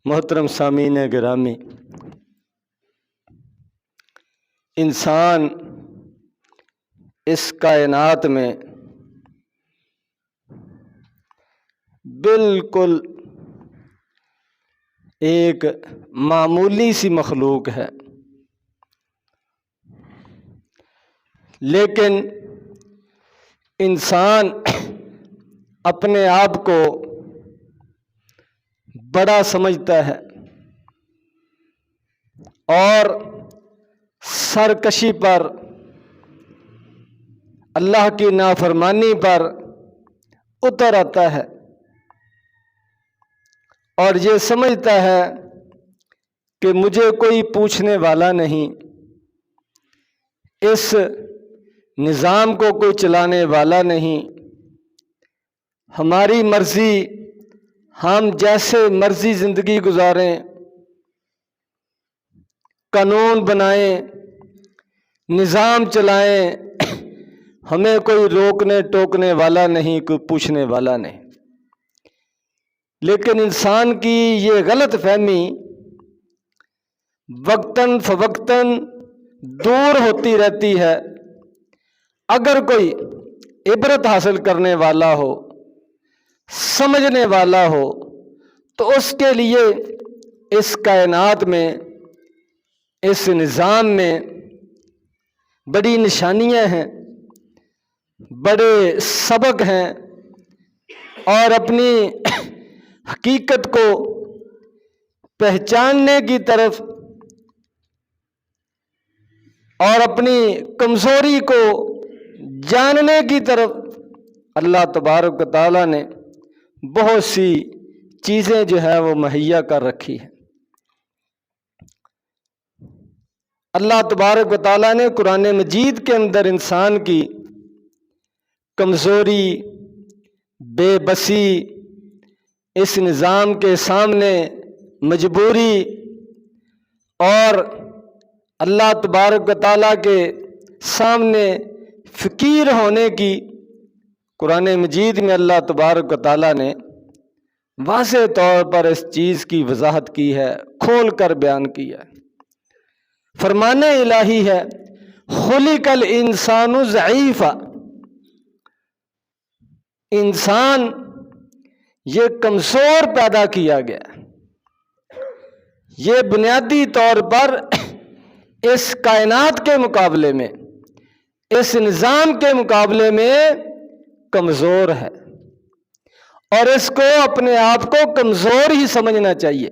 محترم سامعین گرامی، انسان اس کائنات میں بالکل ایک معمولی سی مخلوق ہے، لیکن انسان اپنے آپ کو بڑا سمجھتا ہے اور سرکشی پر، اللہ کی نافرمانی پر اتر آتا ہے اور یہ سمجھتا ہے کہ مجھے کوئی پوچھنے والا نہیں، اس نظام کو کوئی چلانے والا نہیں، ہماری مرضی، ہم جیسے مرضی زندگی گزاریں، قانون بنائیں، نظام چلائیں، ہمیں کوئی روکنے ٹوکنے والا نہیں، کوئی پوچھنے والا نہیں۔ لیکن انسان کی یہ غلط فہمی وقتاً فوقتاً دور ہوتی رہتی ہے۔ اگر کوئی عبرت حاصل کرنے والا ہو، سمجھنے والا ہو، تو اس کے لیے اس کائنات میں، اس نظام میں بڑی نشانیاں ہیں، بڑے سبق ہیں، اور اپنی حقیقت کو پہچاننے کی طرف اور اپنی کمزوری کو جاننے کی طرف اللہ تبارک و تعالیٰ نے بہت سی چیزیں جو ہے وہ مہیا کر رکھی ہیں۔ اللہ تبارک و تعالیٰ نے قرآن مجید کے اندر انسان کی کمزوری، بے بسی، اس نظام کے سامنے مجبوری اور اللہ تبارک و تعالیٰ کے سامنے فقیر ہونے کی، قرآن مجید میں اللہ تبارک و تعالیٰ نے واضح طور پر اس چیز کی وضاحت کی ہے، کھول کر بیان کیا ہے۔ فرمان الہی ہے، خلق الانسان ضعیفا، انسان یہ کمزور پیدا کیا گیا، یہ بنیادی طور پر اس کائنات کے مقابلے میں، اس نظام کے مقابلے میں کمزور ہے، اور اس کو اپنے آپ کو کمزور ہی سمجھنا چاہیے۔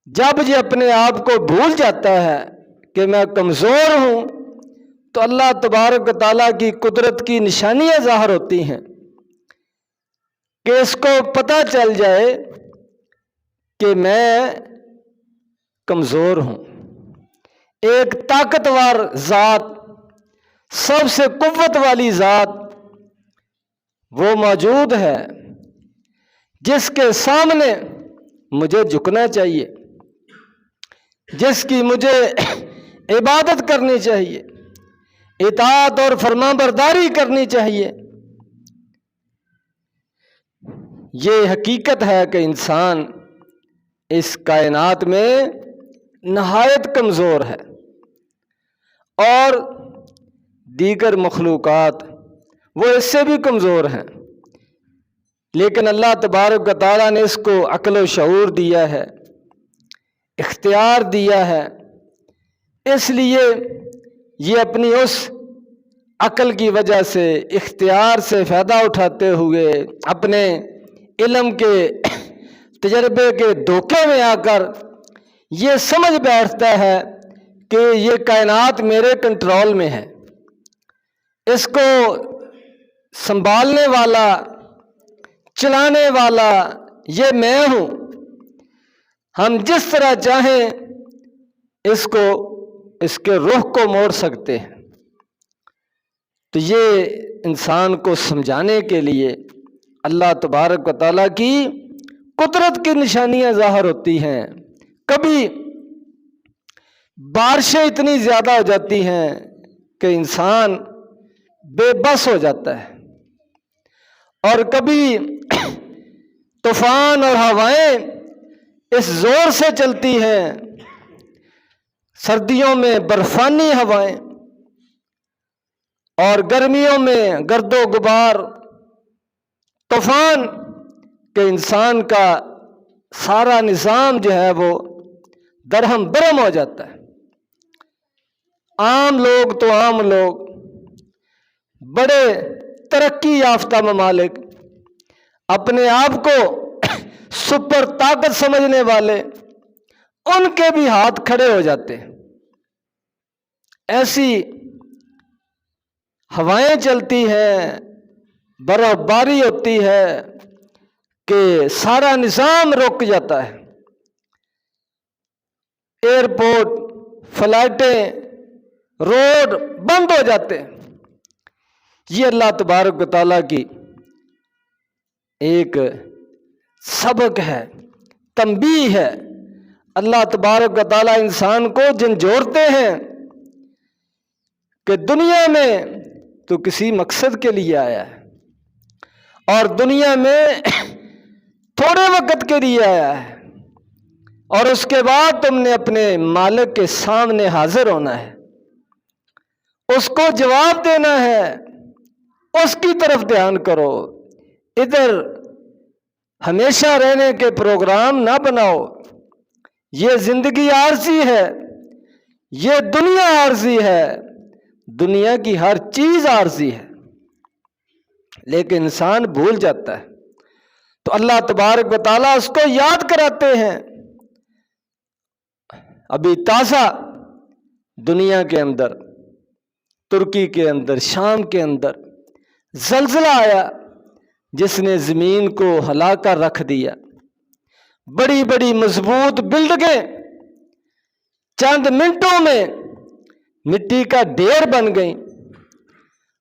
جب یہ اپنے آپ کو بھول جاتا ہے کہ میں کمزور ہوں، تو اللہ تبارک و تعالیٰ کی قدرت کی نشانیاں ظاہر ہوتی ہیں کہ اس کو پتہ چل جائے کہ میں کمزور ہوں۔ ایک طاقتور ذات، سب سے قوت والی ذات وہ موجود ہے جس کے سامنے مجھے جھکنا چاہیے، جس کی مجھے عبادت کرنی چاہیے، اطاعت اور فرمان برداری کرنی چاہیے۔ یہ حقیقت ہے کہ انسان اس کائنات میں نہایت کمزور ہے، اور دیگر مخلوقات وہ اس سے بھی کمزور ہیں، لیکن اللہ تبارک و تعالیٰ نے اس کو عقل و شعور دیا ہے، اختیار دیا ہے، اس لیے یہ اپنی اس عقل کی وجہ سے، اختیار سے فائدہ اٹھاتے ہوئے، اپنے علم کے تجربے کے دھوکے میں آ کر یہ سمجھ بیٹھتا ہے کہ یہ کائنات میرے کنٹرول میں ہے، اس کو سنبھالنے والا، چلانے والا یہ میں ہوں، ہم جس طرح چاہیں اس کو، اس کے رخ کو موڑ سکتے ہیں۔ تو یہ انسان کو سمجھانے کے لیے اللہ تبارک و تعالیٰ کی قدرت کی نشانیاں ظاہر ہوتی ہیں۔ کبھی بارشیں اتنی زیادہ ہو جاتی ہیں کہ انسان بے بس ہو جاتا ہے، اور کبھی طوفان اور ہوائیں اس زور سے چلتی ہیں، سردیوں میں برفانی ہوائیں اور گرمیوں میں گرد و غبار طوفان، کہ انسان کا سارا نظام جو ہے وہ درہم برہم ہو جاتا ہے۔ عام لوگ تو عام لوگ، بڑے ترقی یافتہ ممالک، اپنے آپ کو سپر طاقت سمجھنے والے، ان کے بھی ہاتھ کھڑے ہو جاتے ہیں۔ ایسی ہوائیں چلتی ہیں، برف باری ہوتی ہے کہ سارا نظام رک جاتا ہے، ایئرپورٹ، فلائٹیں، روڈ بند ہو جاتے ہیں۔ یہ اللہ تبارک و تعالیٰ کی ایک سبق ہے، تنبیہ ہے۔ اللہ تبارک و تعالیٰ انسان کو جھنجھوڑتے ہیں کہ دنیا میں تو کسی مقصد کے لیے آیا ہے، اور دنیا میں تھوڑے وقت کے لیے آیا ہے، اور اس کے بعد تم نے اپنے مالک کے سامنے حاضر ہونا ہے، اس کو جواب دینا ہے، اس کی طرف دھیان کرو۔ ادھر ہمیشہ رہنے کے پروگرام نہ بناؤ۔ یہ زندگی عارضی ہے، یہ دنیا عارضی ہے، دنیا کی ہر چیز عارضی ہے، لیکن انسان بھول جاتا ہے۔ تو اللہ تبارک و تعالیٰ اس کو یاد کراتے ہیں۔ ابھی تازہ دنیا کے اندر، ترکی کے اندر، شام کے اندر زلزلہ آیا جس نے زمین کو ہلا کر رکھ دیا۔ بڑی بڑی مضبوط بلڈنگیں چند منٹوں میں مٹی کا ڈھیر بن گئیں،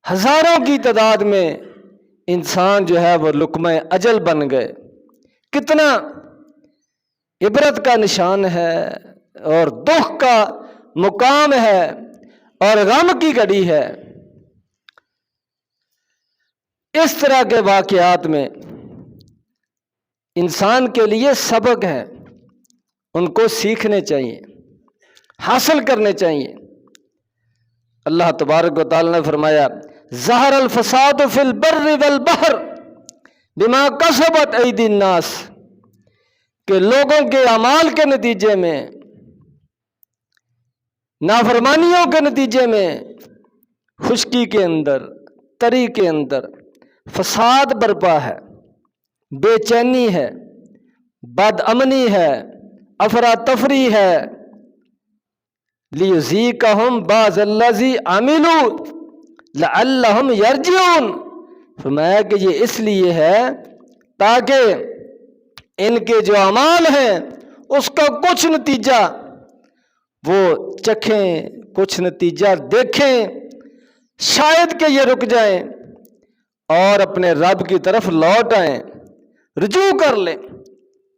ہزاروں کی تعداد میں انسان جو ہے وہ لقمہ اجل بن گئے۔ کتنا عبرت کا نشان ہے، اور دکھ کا مقام ہے، اور غم کی گھڑی ہے۔ اس طرح کے واقعات میں انسان کے لیے سبق ہے، ان کو سیکھنے چاہیے، حاصل کرنے چاہیے۔ اللہ تبارک و تعالی نے فرمایا ظہر الفساد فی البر والبحر بما کسبت ایدی الناس، کہ لوگوں کے اعمال کے نتیجے میں، نافرمانیوں کے نتیجے میں، خشکی کے اندر، تری کے اندر فساد برپا ہے، بے چینی ہے، بد امنی ہے، افراتفری ہے۔ لیذیقہم بعض الذی عملوا لعلہم یرجعون، فرمایا کہ یہ اس لیے ہے تاکہ ان کے جو اعمال ہیں اس کا کچھ نتیجہ وہ چکھیں، کچھ نتیجہ دیکھیں، شاید کہ یہ رک جائیں اور اپنے رب کی طرف لوٹ آئیں، رجوع کر لیں۔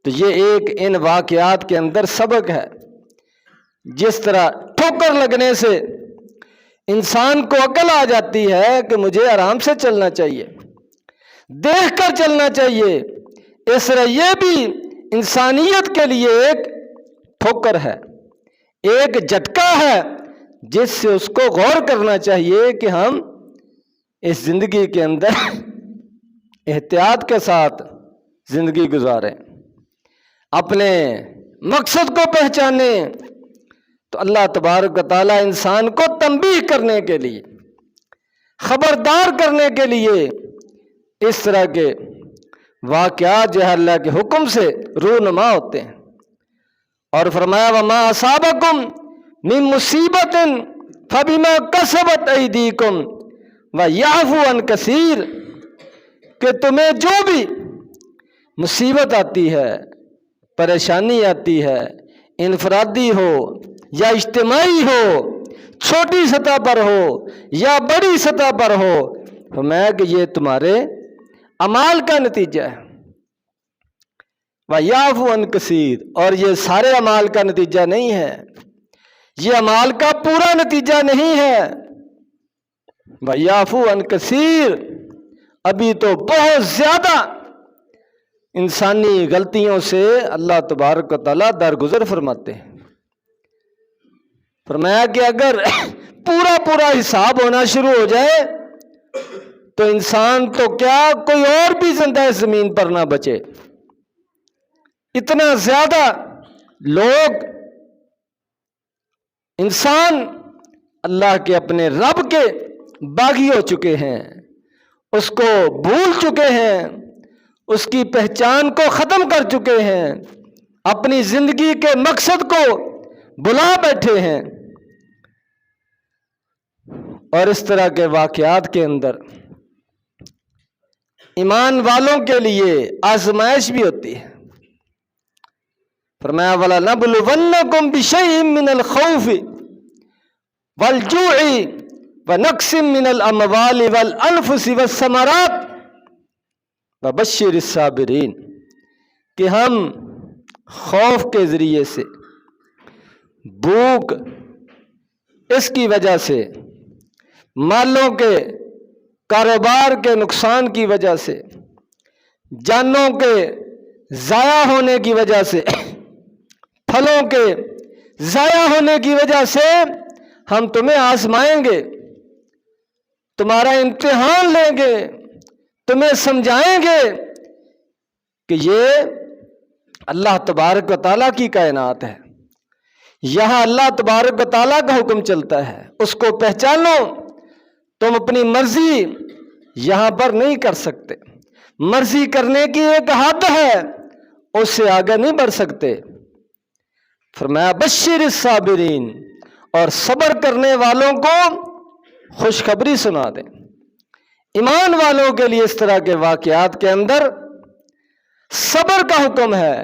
تو یہ ایک ان واقعات کے اندر سبق ہے۔ جس طرح ٹھوکر لگنے سے انسان کو عقل آ جاتی ہے کہ مجھے آرام سے چلنا چاہیے، دیکھ کر چلنا چاہیے، اس طرح یہ بھی انسانیت کے لیے ایک ٹھوکر ہے، ایک جھٹکا ہے، جس سے اس کو غور کرنا چاہیے کہ ہم اس زندگی کے اندر احتیاط کے ساتھ زندگی گزاریں، اپنے مقصد کو پہچانیں۔ تو اللہ تبارک و تعالیٰ انسان کو تنبیہ کرنے کے لیے، خبردار کرنے کے لیے اس طرح کے واقعات جو ہے اللہ کے حکم سے رونما ہوتے ہیں۔ اور فرمایا وما اصابکم من مصیبت فبما کسبت ایدیکم ویعفو عن کثیر، کہ تمہیں جو بھی مصیبت آتی ہے، پریشانی آتی ہے، انفرادی ہو یا اجتماعی ہو، چھوٹی سطح پر ہو یا بڑی سطح پر ہو، فرمایا کہ یہ تمہارے اعمال کا نتیجہ ہے۔ وَيَعْفُو عَنْ كَثِيرٍ، اور یہ سارے اعمال کا نتیجہ نہیں ہے، یہ اعمال کا پورا نتیجہ نہیں ہے۔ وَيَعْفُو عَنْ كَثِيرٍ، ابھی تو بہت زیادہ انسانی غلطیوں سے اللہ تبارک و تعالیٰ درگزر فرماتے ہیں۔ فرمایا کہ اگر پورا حساب ہونا شروع ہو جائے تو انسان تو کیا کوئی اور بھی زندہ اس زمین پر نہ بچے۔ اتنا زیادہ لوگ انسان اللہ کے اپنے رب کے باغی ہو چکے ہیں، اس کو بھول چکے ہیں، اس کی پہچان کو ختم کر چکے ہیں، اپنی زندگی کے مقصد کو بلا بیٹھے ہیں۔ اور اس طرح کے واقعات کے اندر ایمان والوں کے لیے آزمائش بھی ہوتی ہے۔ فرمایا وَلَنَبْلُوَنَّكُمْ بِشَيْءٍ مِّنَ الْخَوْفِ وَالْجُوعِ وَنَقْصٍ مِّنَ الْأَمْوَالِ وَالْأَنفُسِ وَالثَّمَرَاتِ وَبَشِّرِ الصَّابِرِينَ کہ ہم خوف کے ذریعے سے، بھوک اس کی وجہ سے، مالوں کے کاروبار کے نقصان کی وجہ سے، جانوں کے ضائع ہونے کی وجہ سے، پھلوں کے ضائع ہونے کی وجہ سے ہم تمہیں آزمائیں گے، تمہارا امتحان لیں گے، تمہیں سمجھائیں گے کہ یہ اللہ تبارک و تعالیٰ کی کائنات ہے، یہاں اللہ تبارک و تعالیٰ کا حکم چلتا ہے، اس کو پہچانو۔ تم اپنی مرضی یہاں پر نہیں کر سکتے، مرضی کرنے کی ایک حد ہے، اس سے آگے نہیں بڑھ سکتے۔ فرمایا بشر الصابرین، اور صبر کرنے والوں کو خوشخبری سنا دیں۔ ایمان والوں کے لیے اس طرح کے واقعات کے اندر صبر کا حکم ہے،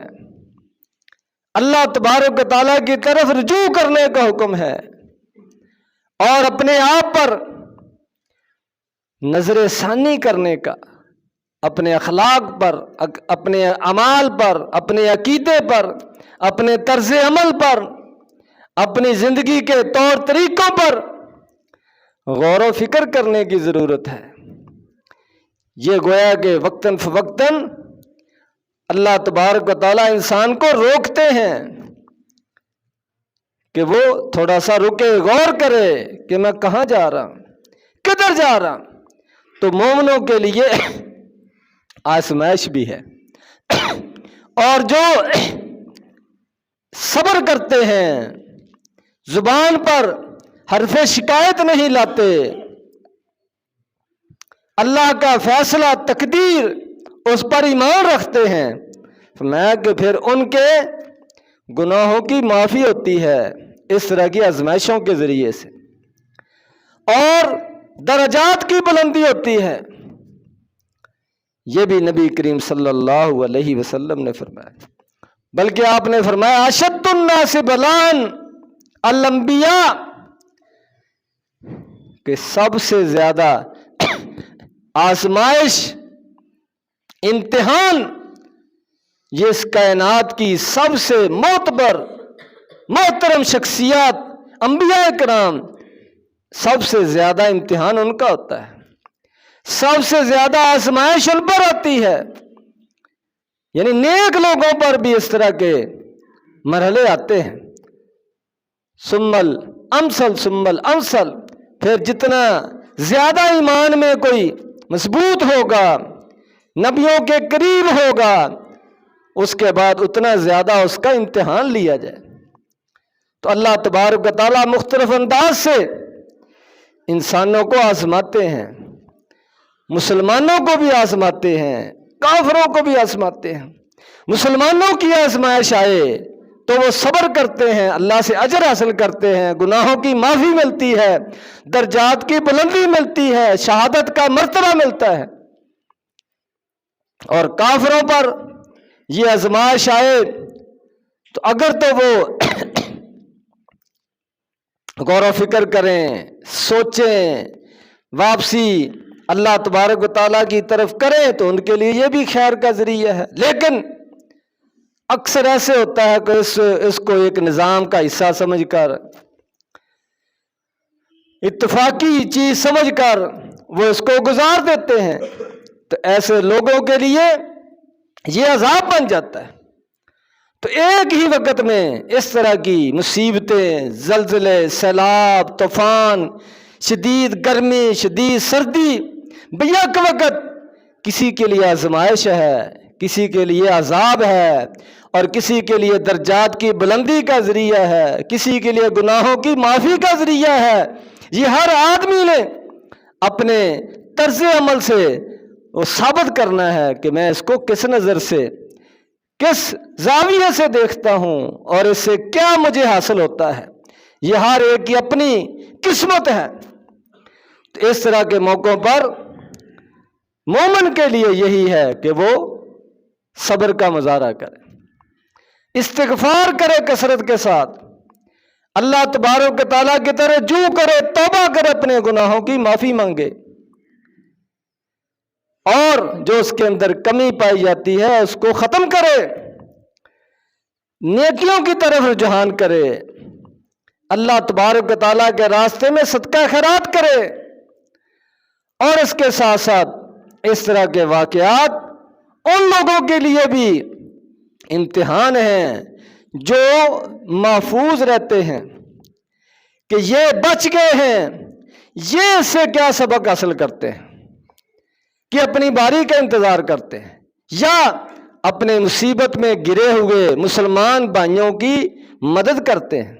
اللہ تبارک و تعالیٰ کی طرف رجوع کرنے کا حکم ہے، اور اپنے آپ پر نظر ثانی کرنے کا، اپنے اخلاق پر، اپنے اعمال پر، اپنے عقیدے پر، اپنے طرز عمل پر، اپنی زندگی کے طور طریقوں پر غور و فکر کرنے کی ضرورت ہے۔ یہ گویا کہ وقتاً فوقتاً اللہ تبارک و تعالیٰ انسان کو روکتے ہیں کہ وہ تھوڑا سا رکے، غور کرے کہ میں کہاں جا رہا ہوں، کدھر جا رہا ہوں۔ تو مومنوں کے لیے آزمائش بھی ہے، اور جو صبر کرتے ہیں، زبان پر حرف شکایت نہیں لاتے، اللہ کا فیصلہ تقدیر اس پر ایمان رکھتے ہیں، فرمایا کہ پھر ان کے گناہوں کی معافی ہوتی ہے اس طرح کی آزمائشوں کے ذریعے سے، اور درجات کی بلندی ہوتی ہے۔ یہ بھی نبی کریم صلی اللہ علیہ وسلم نے فرمایا، بلکہ آپ نے فرمایا اشد الناس بلاء الانبیاء، کہ سب سے زیادہ آزمائش، امتحان یہ اس کائنات کی سب سے معتبر محترم شخصیات انبیاء کرام، سب سے زیادہ امتحان ان کا ہوتا ہے، سب سے زیادہ آزمائش ان پر ہوتی ہے۔ یعنی نیک لوگوں پر بھی اس طرح کے مرحلے آتے ہیں، ثم الامثل ثم الامثل، پھر جتنا زیادہ ایمان میں کوئی مضبوط ہوگا، نبیوں کے قریب ہوگا، اس کے بعد اتنا زیادہ اس کا امتحان لیا جائے۔ تو اللہ تبارک و تعالیٰ مختلف انداز سے انسانوں کو آزماتے ہیں، مسلمانوں کو بھی آزماتے ہیں، کافروں کو بھی آزماتے ہیں۔ مسلمانوں کی آزمائش آئے تو وہ صبر کرتے ہیں، اللہ سے اجر حاصل کرتے ہیں، گناہوں کی معافی ملتی ہے، درجات کی بلندی ملتی ہے، شہادت کا مرتبہ ملتا ہے۔ اور کافروں پر یہ آزمائش آئے تو اگر تو وہ غور و فکر کریں، سوچیں، واپسی اللہ تبارک و تعالیٰ کی طرف کریں تو ان کے لیے یہ بھی خیر کا ذریعہ ہے۔ لیکن اکثر ایسے ہوتا ہے کہ اس کو ایک نظام کا حصہ سمجھ کر، اتفاقی چیز سمجھ کر وہ اس کو گزار دیتے ہیں۔ تو ایسے لوگوں کے لیے یہ عذاب بن جاتا ہے۔ تو ایک ہی وقت میں اس طرح کی مصیبتیں، زلزلے، سیلاب، طوفان، شدید گرمی، شدید سردی، بیک وقت کسی کے لیے آزمائش ہے، کسی کے لیے عذاب ہے، اور کسی کے لیے درجات کی بلندی کا ذریعہ ہے، کسی کے لیے گناہوں کی معافی کا ذریعہ ہے۔ یہ ہر آدمی نے اپنے طرز عمل سے وہ ثابت کرنا ہے کہ میں اس کو کس نظر سے، کس زاویے سے دیکھتا ہوں اور اس سے کیا مجھے حاصل ہوتا ہے۔ یہ ہر ایک کی اپنی قسمت ہے۔ تو اس طرح کے موقعوں پر مومن کے لیے یہی ہے کہ وہ صبر کا مظاہرہ کرے، استغفار کرے کثرت کے ساتھ، اللہ تبارک و تعالیٰ کی طرح رجوع کرے، توبہ کرے، اپنے گناہوں کی معافی مانگے، اور جو اس کے اندر کمی پائی جاتی ہے اس کو ختم کرے، نیکیوں کی طرف رجحان کرے، اللہ تبارک و تعالیٰ کے راستے میں صدقہ خیرات کرے۔ اور اس کے ساتھ ساتھ اس طرح کے واقعات ان لوگوں کے لیے بھی امتحان ہیں جو محفوظ رہتے ہیں کہ یہ بچ گئے ہیں، یہ اس سے کیا سبق حاصل کرتے ہیں کہ اپنی باری کا انتظار کرتے ہیں، یا اپنے مصیبت میں گرے ہوئے مسلمان بھائیوں کی مدد کرتے ہیں،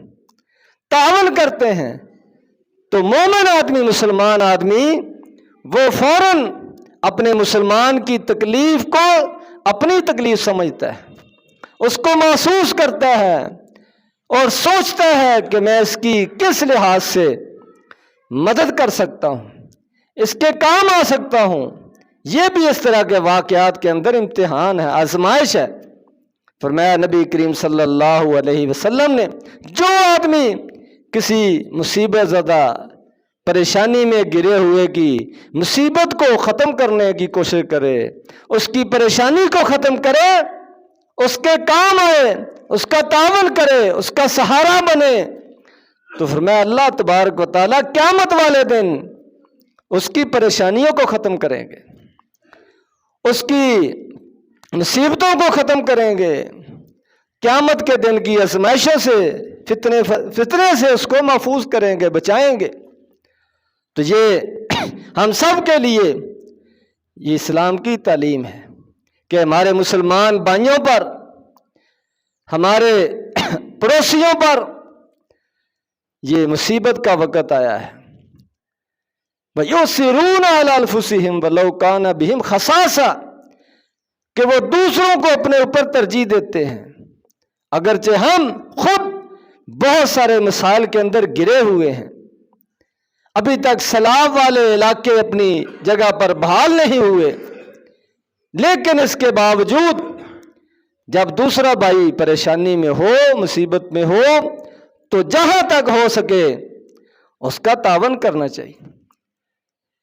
تعاون کرتے ہیں۔ تو مومن آدمی، مسلمان آدمی، وہ فوراً اپنے مسلمان کی تکلیف کو اپنی تکلیف سمجھتا ہے، اس کو محسوس کرتا ہے اور سوچتا ہے کہ میں اس کی کس لحاظ سے مدد کر سکتا ہوں، اس کے کام آ سکتا ہوں۔ یہ بھی اس طرح کے واقعات کے اندر امتحان ہے، آزمائش ہے۔ فرمایا نبی کریم صلی اللہ علیہ وسلم نے، جو آدمی کسی مصیبت زدہ پریشانی میں گرے ہوئے کی مصیبت کو ختم کرنے کی کوشش کرے، اس کی پریشانی کو ختم کرے، اس کے کام آئے، اس کا تعاون کرے، اس کا سہارا بنے، تو فرمایا اللہ تبارک و تعالیٰ قیامت والے دن اس کی پریشانیوں کو ختم کریں گے، اس کی مصیبتوں کو ختم کریں گے، قیامت کے دن کی آزمائشوں سے، فتنے سے اس کو محفوظ کریں گے، بچائیں گے۔ تو یہ ہم سب کے لیے یہ اسلام کی تعلیم ہے کہ ہمارے مسلمان بھائیوں پر، ہمارے پڑوسیوں پر یہ مصیبت کا وقت آیا ہے۔ وَيُؤْثِرُونَ عَلَىٰ أَنفُسِهِمْ وَلَوْ كَانَ بِهِمْ خَصَاصَةٌ، کہ وہ دوسروں کو اپنے اوپر ترجیح دیتے ہیں اگرچہ ہم خود بہت سارے مسائل کے اندر گرے ہوئے ہیں، ابھی تک سیلاب والے علاقے اپنی جگہ پر بحال نہیں ہوئے، لیکن اس کے باوجود جب دوسرا بھائی پریشانی میں ہو، مصیبت میں ہو، تو جہاں تک ہو سکے اس کا تعاون کرنا چاہیے۔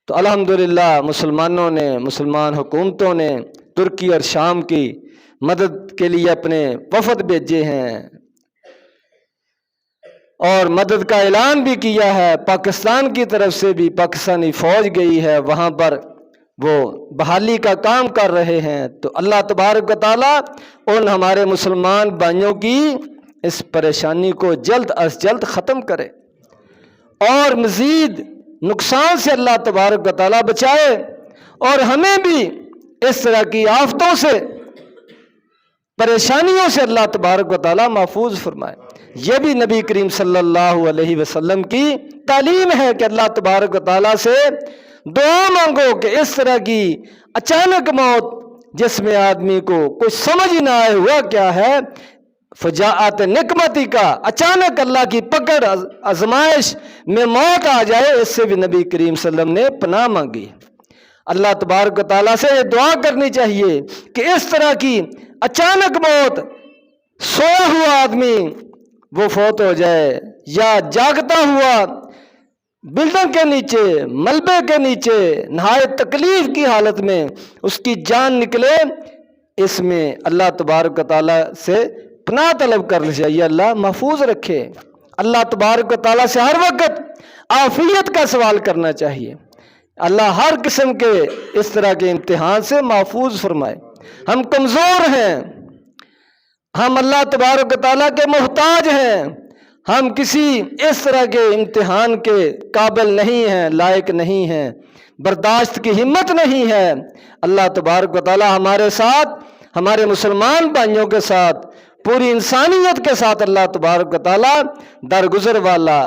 تو الحمدللہ مسلمانوں نے، مسلمان حکومتوں نے ترکی اور شام کی مدد کے لیے اپنے وفد بھیجے ہیں اور مدد کا اعلان بھی کیا ہے۔ پاکستان کی طرف سے بھی پاکستانی فوج گئی ہے، وہاں پر وہ بحالی کا کام کر رہے ہیں۔ تو اللہ تبارک و تعالیٰ ان ہمارے مسلمان بھائیوں کی اس پریشانی کو جلد از جلد ختم کرے اور مزید نقصان سے اللہ تبارک و تعالیٰ بچائے، اور ہمیں بھی اس طرح کی آفتوں سے، پریشانیوں سے اللہ تبارک و تعالیٰ محفوظ فرمائے۔ یہ بھی نبی کریم صلی اللہ علیہ وسلم کی تعلیم ہے کہ اللہ تبارک و تعالیٰ سے دعا مانگو کہ اس طرح کی اچانک موت جس میں آدمی کو کچھ سمجھ نہ آئے ہوا کیا ہے، فجاعت نقمتی کا، اچانک اللہ کی پکڑ، آزمائش میں موت آ جائے، اس سے بھی نبی کریم صلی اللہ علیہ وسلم نے پناہ مانگی۔ اللہ تبارک و تعالیٰ سے یہ دعا کرنی چاہیے کہ اس طرح کی اچانک موت، سویا ہوا آدمی وہ فوت ہو جائے، یا جاگتا ہوا بلڈنگ کے نیچے، ملبے کے نیچے نہایت تکلیف کی حالت میں اس کی جان نکلے، اس میں اللہ تبارک و تعالیٰ سے پناہ طلب کرنا چاہیے، اللہ محفوظ رکھے۔ اللہ تبارک و تعالیٰ سے ہر وقت عافیت کا سوال کرنا چاہیے، اللہ ہر قسم کے اس طرح کے امتحان سے محفوظ فرمائے۔ ہم کمزور ہیں، ہم اللہ تبارک و تعالیٰ کے محتاج ہیں، ہم کسی اس طرح کے امتحان کے قابل نہیں ہیں، لائق نہیں ہیں، برداشت کی ہمت نہیں ہے۔ اللہ تبارک و تعالیٰ ہمارے ساتھ، ہمارے مسلمان بھائیوں کے ساتھ، پوری انسانیت کے ساتھ اللہ تبارک و تعالیٰ درگزر والا،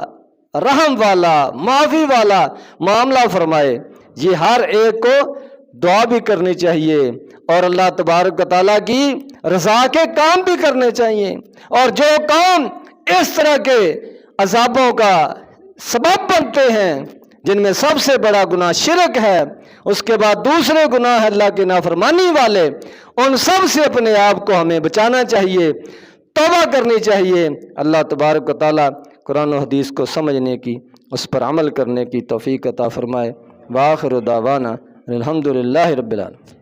رحم والا، معافی والا معاملہ فرمائے۔ یہ ہر ایک کو دعا بھی کرنی چاہیے اور اللہ تبارک و تعالیٰ کی رضا کے کام بھی کرنے چاہیے، اور جو کام اس طرح کے عذابوں کا سبب بنتے ہیں، جن میں سب سے بڑا گناہ شرک ہے، اس کے بعد دوسرے گناہ اللہ کی نافرمانی والے، ان سب سے اپنے آپ کو ہمیں بچانا چاہیے، توبہ کرنی چاہیے۔ اللہ تبارک و تعالیٰ قرآن و حدیث کو سمجھنے کی، اس پر عمل کرنے کی توفیق عطا فرمائے۔ وآخر دعوانا الحمدللہ رب العالمین۔